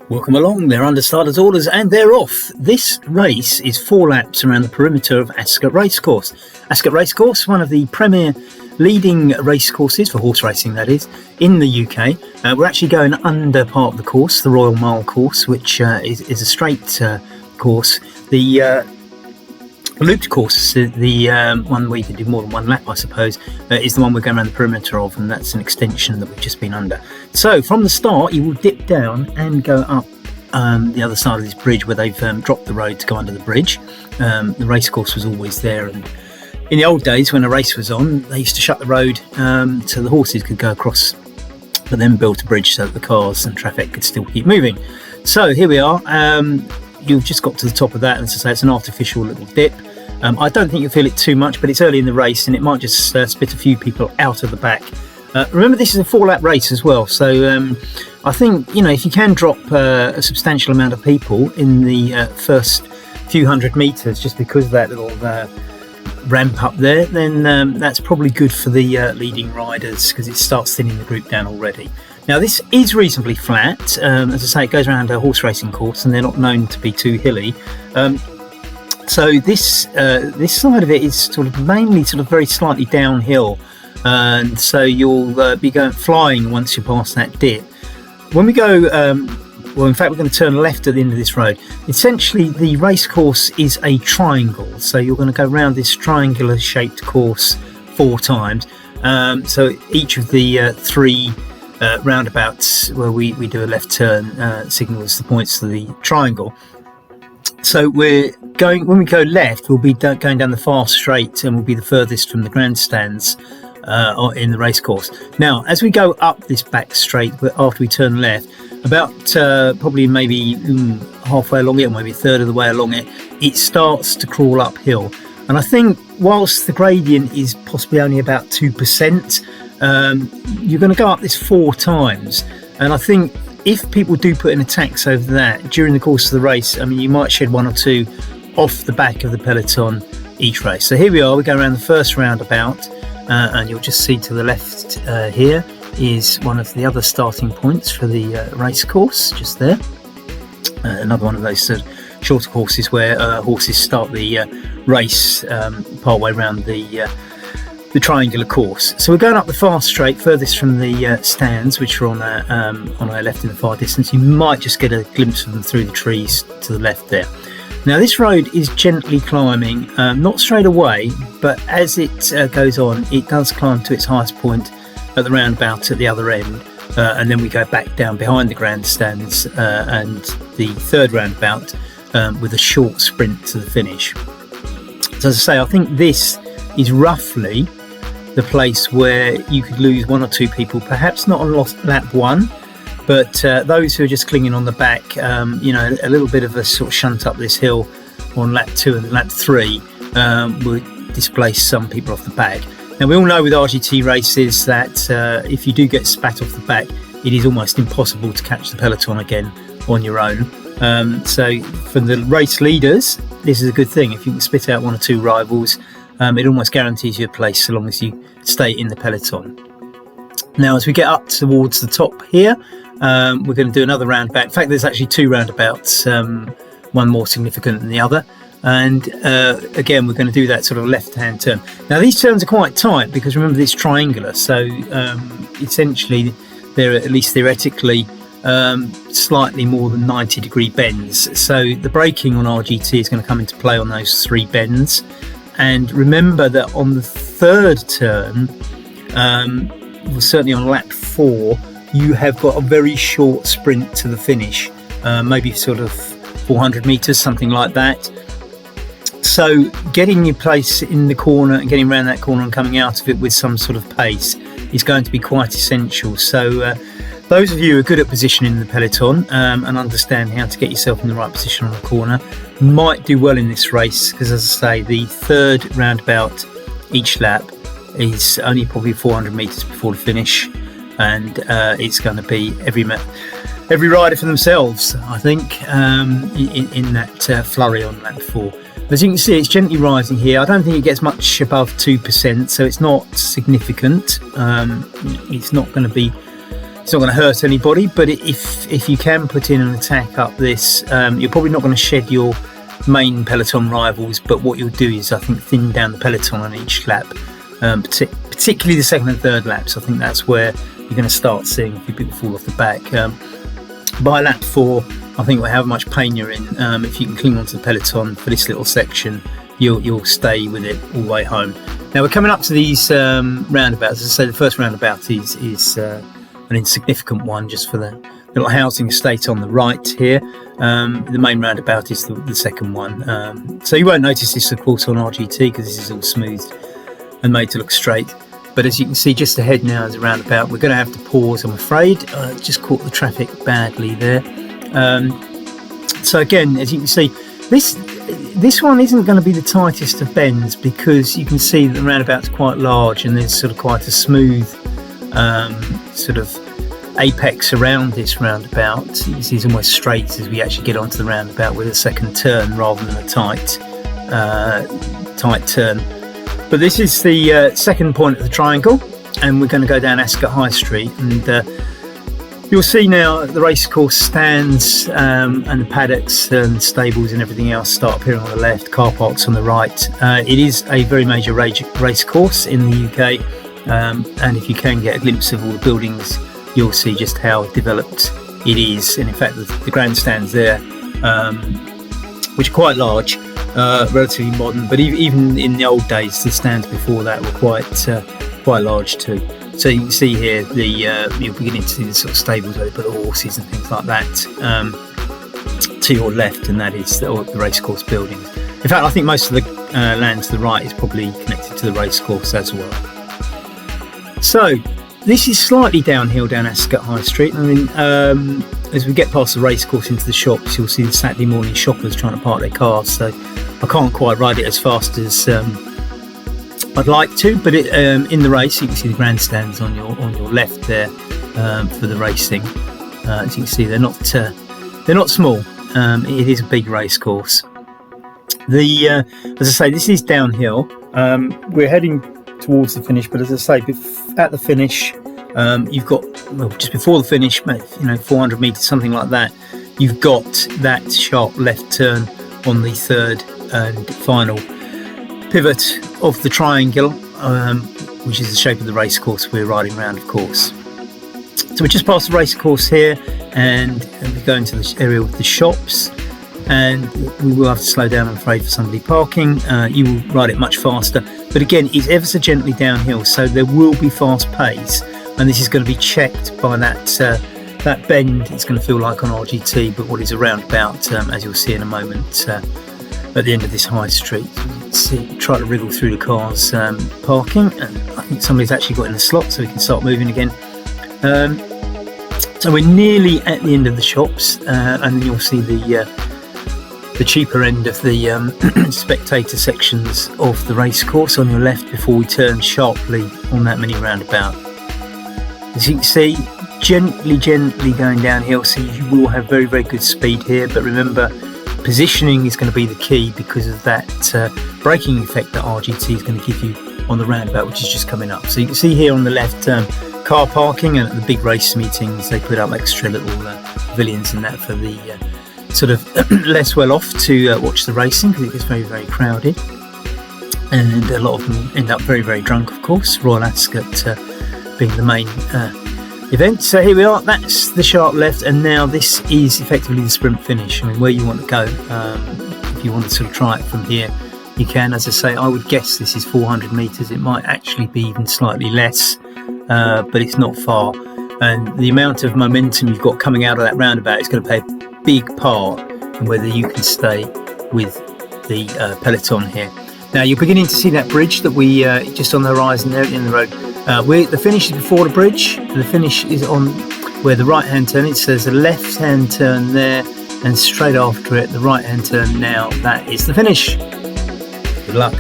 Welcome along, they're under starters orders and they're off. This race is 4 laps around the perimeter of Ascot Racecourse. Ascot Racecourse, one of the premier leading race courses, for horse racing that is, in the UK. We're actually going under part of the course, the Royal Mile course, which is a straight course. The looped course, the one where you can do more than 1 lap, I suppose, is the one we're going around the perimeter of, and that's an extension that we've just been under. So from the start, you will dip down and go up the other side of this bridge where they've dropped the road to go under the bridge. The race course was always there, and in the old days when a race was on, they used to shut the road so the horses could go across, but then built a bridge so that the cars and traffic could still keep moving. So here we are. You've just got to the top of that, and as I say, it's an artificial little dip. I don't think you'll feel it too much, but it's early in the race and it might just spit a few people out of the back. Remember, this is a 4-lap race as well, so I think, if you can drop a substantial amount of people in the first few hundred metres just because of that little ramp up there, then that's probably good for the leading riders because it starts thinning the group down already. Now, this is reasonably flat. As I say, it goes around a horse racing course and they're not known to be too hilly. So this side of it is sort of mainly very slightly downhill, and so you'll be going flying once you pass that dip. When we go, well, in fact, we're going to turn left at the end of this road. Essentially, the race course is a triangle, so you're going to go around this triangular-shaped course 4 times. So each of the 3 roundabouts where we do a left turn signals the points to the triangle. So when we go left, we'll be going down the fast straight and we'll be the furthest from the grandstands in the race course. Now, as we go up this back straight, after we turn left, about probably maybe halfway along it, or maybe a third of the way along it, it starts to crawl uphill. And I think whilst the gradient is possibly only about 2%, you're going to go up this 4 times. And I think if people do put in attacks over that during the course of the race, I mean, you might shed 1 or 2 off the back of the peloton each race. So here we are, we go around the first roundabout, and you'll just see to the left here is one of the other starting points for the race course, just there. Another one of those shorter courses where horses start the race part way around the triangular course. So we're going up the fast straight, furthest from the stands, which are on our left in the far distance. You might just get a glimpse of them through the trees to the left there. Now, this road is gently climbing, not straight away, but as it goes on, it does climb to its highest point at the roundabout at the other end, and then we go back down behind the grandstands and the 3rd roundabout with a short sprint to the finish. So as I say, I think this is roughly the place where you could lose 1 or 2 people, perhaps not on lap 1, but those who are just clinging on the back, a little bit of a sort of shunt up this hill on lap 2 and lap 3 would displace some people off the back. Now, we all know with RGT races that if you do get spat off the back, it is almost impossible to catch the peloton again on your own. So for the race leaders, this is a good thing. If you can spit out 1 or 2 rivals, it almost guarantees you a place so long as you stay in the peloton. Now, as we get up towards the top here, we're going to do another roundabout. In fact, there's actually 2 roundabouts, one more significant than the other. And again, we're going to do that sort of left-hand turn. Now, these turns are quite tight because remember, it's triangular. So essentially, they're at least theoretically slightly more than 90-degree bends. So the braking on RGT is going to come into play on those 3 bends. And remember that on the 3rd turn, certainly on lap 4, you have got a very short sprint to the finish, maybe sort of 400 metres, something like that. So getting your place in the corner and getting around that corner and coming out of it with some sort of pace is going to be quite essential. So those of you who are good at positioning the peloton and understand how to get yourself in the right position on the corner might do well in this race, because as I say, the 3rd roundabout each lap is only probably 400 metres before the finish, and it's going to be every rider for themselves, I think, in that flurry on lap 4. As you can see, it's gently rising here. I don't think it gets much above 2%, so it's not significant. It's not going to hurt anybody, but if you can put in an attack up this, you're probably not going to shed your main peloton rivals, but what you'll do is, I think, thin down the peloton on each lap, particularly the second and third laps. I think that's where you're going to start seeing a few people fall off the back. By lap 4, I think however much pain you're in, if you can cling onto the peloton for this little section, you'll stay with it all the way home. Now we're coming up to these roundabouts. As I say, the first roundabout is an insignificant one, just for the little housing estate on the right here. The main roundabout is the second one. So you won't notice this, of course, on RGT, because this is all smoothed and made to look straight. But as you can see, just ahead now is a roundabout. We're going to have to pause, I'm afraid. Just caught the traffic badly there. So again, as you can see, this one isn't going to be the tightest of bends, because you can see that the roundabout's quite large and there's sort of quite a smooth sort of apex around this roundabout. You can see it's almost straight as we actually get onto the roundabout with a second turn rather than a tight turn. But this is the second point of the triangle, and we're going to go down Ascot High Street, and you'll see now the racecourse stands and the paddocks and stables and everything else start appearing on the left, car parks on the right. It is a very major racecourse in the UK, and if you can get a glimpse of all the buildings, you'll see just how developed it is. And in fact, the grandstands there, which are quite large, relatively modern, but even in the old days, the stands before that were quite large too. So you can see here you're beginning to see the sort of stables where they put the horses and things like that to your left, and that is the racecourse buildings. In fact, I think most of the land to the right is probably connected to the racecourse as well. So this is slightly downhill down Ascot High Street. I mean, as we get past the racecourse into the shops, you'll see the Saturday morning shoppers trying to park their cars. So I can't quite ride it as fast as I'd like to, but in the race you can see the grandstands on your left there for the racing. As you can see, they're not small. It is a big race course. As I say, this is downhill. We're heading towards the finish, but as I say, at the finish, you've got, well, just before the finish, 400 metres, something like that, you've got that sharp left turn on the third and final pivot of the triangle, which is the shape of the race course we're riding around, of course. So we're just past the race course here, and we go into this area with the shops, and we will have to slow down, I'm afraid, for somebody parking. You will ride it much faster, but again, it's ever so gently downhill, so there will be fast pace, and this is going to be checked by that bend. It's going to feel like on RGT, but what is a roundabout, as you'll see in a moment, at the end of this high street. See, try to wriggle through the cars parking, and I think somebody's actually got in the slot, so we can start moving again. So we're nearly at the end of the shops, and then you'll see the cheaper end of the spectator sections of the race course on your left before we turn sharply on that mini roundabout. As you can see, gently going downhill, so you will have very, very good speed here, but remember, positioning is going to be the key because of that braking effect that RGT is going to give you on the roundabout, which is just coming up. So you can see here on the left, car parking, and at the big race meetings they put up extra little pavilions and that for the sort of less well off to watch the racing, because it gets very, very crowded, and a lot of them end up very, very drunk, of course, Royal Ascot being the main event. So here we are, that's the sharp left, and now this is effectively the sprint finish. I mean, where you want to go, if you want to sort of try it from here, you can. As I say, I would guess this is 400 metres. It might actually be even slightly less, but it's not far, and the amount of momentum you've got coming out of that roundabout is going to play a big part in whether you can stay with the peloton here. Now you're beginning to see that bridge that we just on the horizon there in the road. The finish is before the bridge. The finish is on where the right hand turn is. So there's a left hand turn there, and straight after it the right hand turn. Now that is the finish. Good luck.